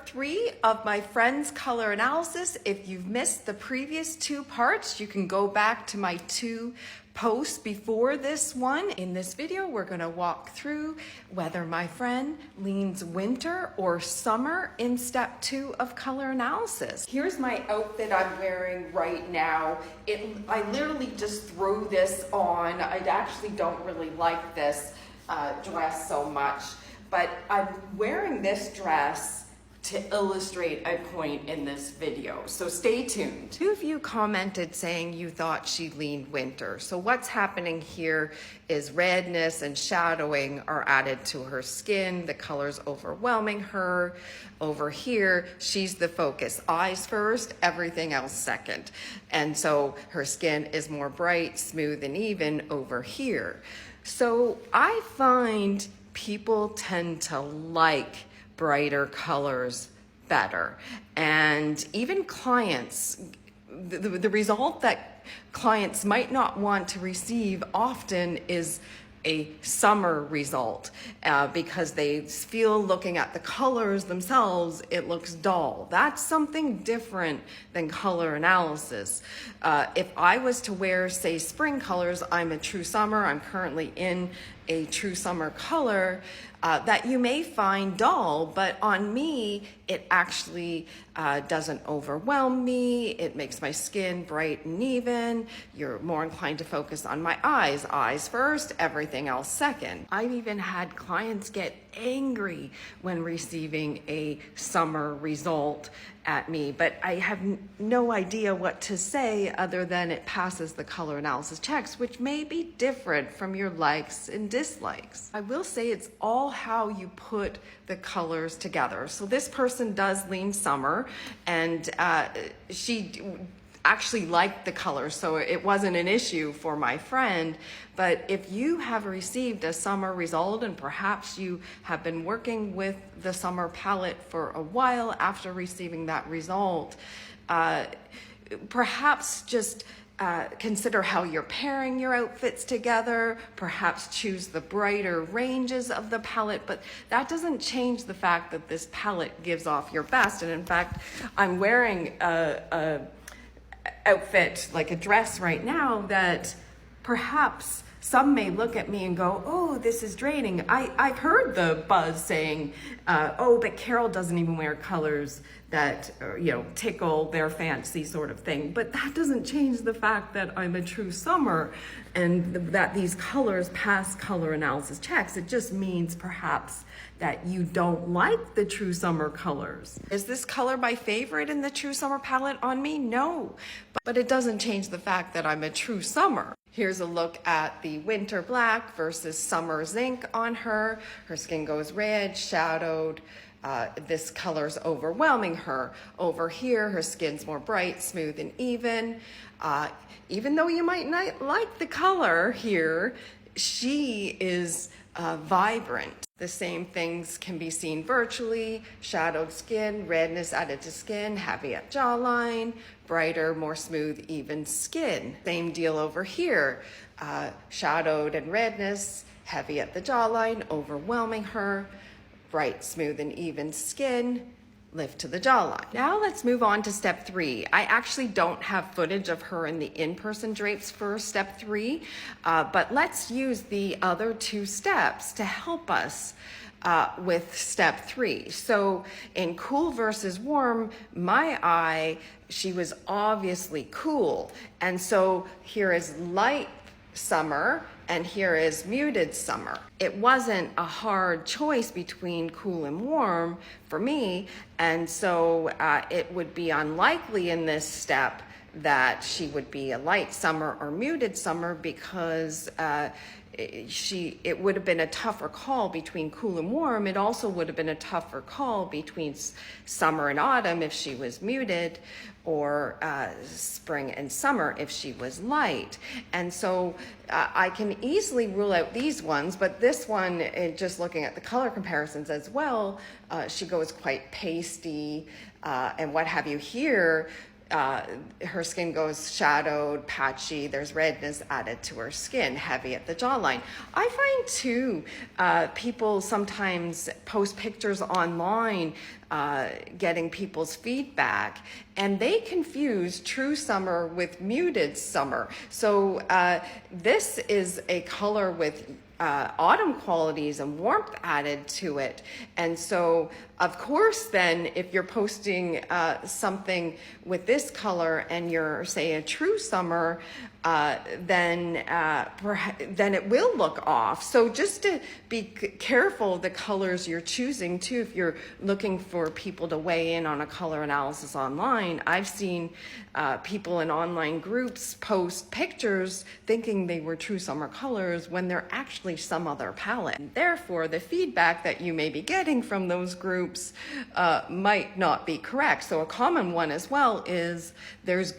3 of my friend's color analysis. If you've missed the previous 2 parts, you can go back to my 2 posts before this one. In this video, we're going to walk through whether my friend leans winter or summer in step 2 of color analysis. Here's my outfit I'm wearing right now. I literally just threw this on. I actually don't really like this dress so much, but I'm wearing this dress to illustrate a point in this video. So stay tuned. 2 of you commented saying you thought she leaned winter. So what's happening here is redness and shadowing are added to her skin. The color's overwhelming her. Over here, she's the focus. Eyes first, everything else second. And so her skin is more bright, smooth, and even over here. So I find people tend to like brighter colors better. And even clients, the result that clients might not want to receive often is a summer result because they feel looking at the colors themselves, it looks dull. That's something different than color analysis. If I was to wear, say, spring colors, I'm a true summer, I'm currently in a true summer color, that you may find dull, but on me, it actually doesn't overwhelm me. It makes my skin bright and even. You're more inclined to focus on my eyes. Eyes first, everything else second. I've even had clients get angry when receiving a summer result at me, but I have no idea what to say other than it passes the color analysis checks, which may be different from your likes and dislikes. I will say it's all how you put the colors together. So this person does lean summer, and she actually liked the color, so it wasn't an issue for my friend. But if you have received a summer result and perhaps you have been working with the summer palette for a while after receiving that result, perhaps just consider how you're pairing your outfits together, perhaps choose the brighter ranges of the palette, but that doesn't change the fact that this palette gives off your best. And in fact, I'm wearing a outfit, like a dress right now, that perhaps some may look at me and go, oh, this is draining. I've heard the buzz saying, oh, but Carol doesn't even wear colors that, tickle their fancy, sort of thing. But that doesn't change the fact that I'm a true summer and that these colors pass color analysis checks. It just means perhaps that you don't like the true summer colors. Is this color my favorite in the true summer palette on me? No, but it doesn't change the fact that I'm a true summer. Here's a look at the winter black versus summer zinc on her. Her skin goes red, shadowed. This color's overwhelming her. Over here, her skin's more bright, smooth, and even. Even though you might not like the color here, she is vibrant. The same things can be seen virtually: shadowed skin, redness added to skin, heavy at jawline, brighter, more smooth, even skin. Same deal over here, shadowed and redness, heavy at the jawline, overwhelming her, bright, smooth, and even skin, lift to the jawline. Now let's move on to step 3. I actually don't have footage of her in the in-person drapes for step 3, but let's use the other 2 steps to help us with step 3. So in cool versus warm, my eye, she was obviously cool. And so here is light summer and here is muted summer. It wasn't a hard choice between cool and warm for me, and so it would be unlikely in this step that she would be a light summer or muted summer, because it would have been a tougher call between cool and warm. It also would have been a tougher call between summer and autumn if she was muted, or spring and summer if she was light. And so I can easily rule out these ones, but this one, just looking at the color comparisons as well, she goes quite pasty and what have you here. her skin goes shadowed, patchy, there's redness added to her skin, heavy at the jawline. I find too, people sometimes post pictures online getting people's feedback, and they confuse true summer with muted summer. So this is a color with autumn qualities and warmth added to it. And so, of course, then if you're posting something with this color and you're, say, a true summer, then it will look off. So just to be careful the colors you're choosing too. If you're looking for people to weigh in on a color analysis online, I've seen people in online groups post pictures thinking they were true summer colors when they're actually some other palette. And therefore, the feedback that you may be getting from those groups might not be correct. So a common one as well is there's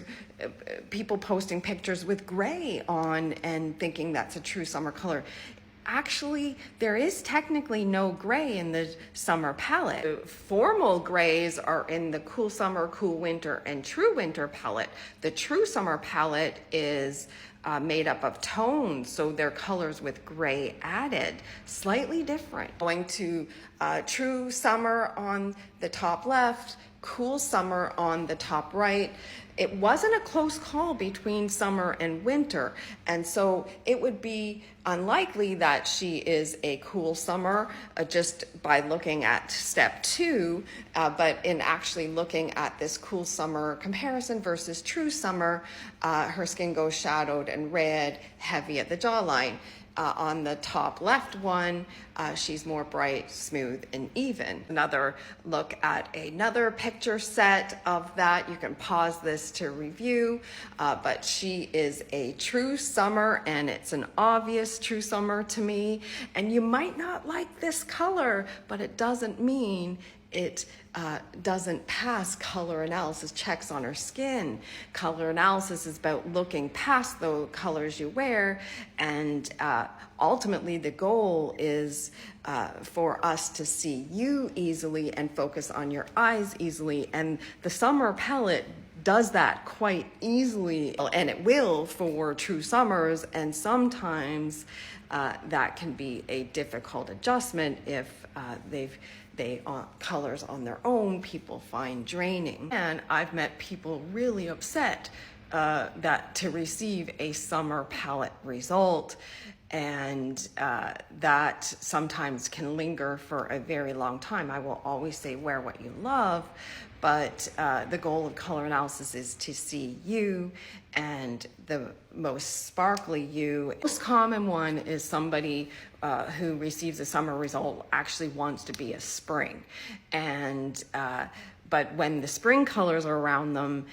people posting pictures with gray on and thinking that's a true summer color. Actually, there is technically no gray in the summer palette. The formal grays are in the cool summer, cool winter, and true winter palette. The true summer palette is made up of tones, so they're colors with gray added, slightly different. Going to true summer on the top left, cool summer on the top right. It wasn't a close call between summer and winter, and so it would be unlikely that she is a cool summer just by looking at step 2, but in actually looking at this cool summer comparison versus true summer, her skin goes shadowed and red, heavy at the jawline. On the top left one, she's more bright, smooth, and even. Another look at another picture set of that. You can pause this to review, but she is a true summer, and it's an obvious true summer to me. And you might not like this color, but it doesn't mean it doesn't pass color analysis checks on her skin. Color analysis is about looking past the colors you wear, and ultimately the goal is for us to see you easily and focus on your eyes easily, and the summer palette does that quite easily, and it will for true summers, and sometimes that can be a difficult adjustment if colors on their own people find draining. And I've met people really upset that to receive a summer palette result, and that sometimes can linger for a very long time. I will always say wear what you love, but the goal of color analysis is to see you, and the most sparkly you. The most common one is somebody who receives a summer result actually wants to be a spring, and but when the spring colors are around them,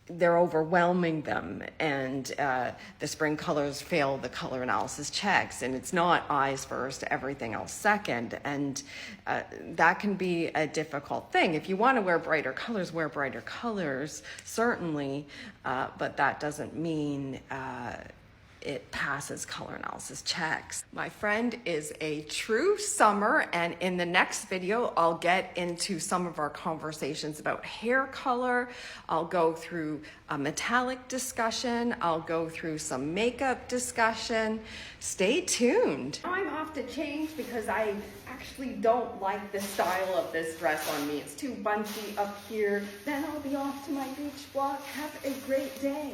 they're overwhelming them, and the spring colors fail the color analysis checks, and it's not eyes first, everything else second, and that can be a difficult thing. If you want to wear brighter colors, certainly, but that doesn't mean it passes color analysis checks. My friend is a true summer, and in the next video, I'll get into some of our conversations about hair color. I'll go through a metallic discussion. I'll go through some makeup discussion. Stay tuned. Now I'm off to change because I actually don't like the style of this dress on me. It's too bunchy up here. Then I'll be off to my beach walk. Have a great day.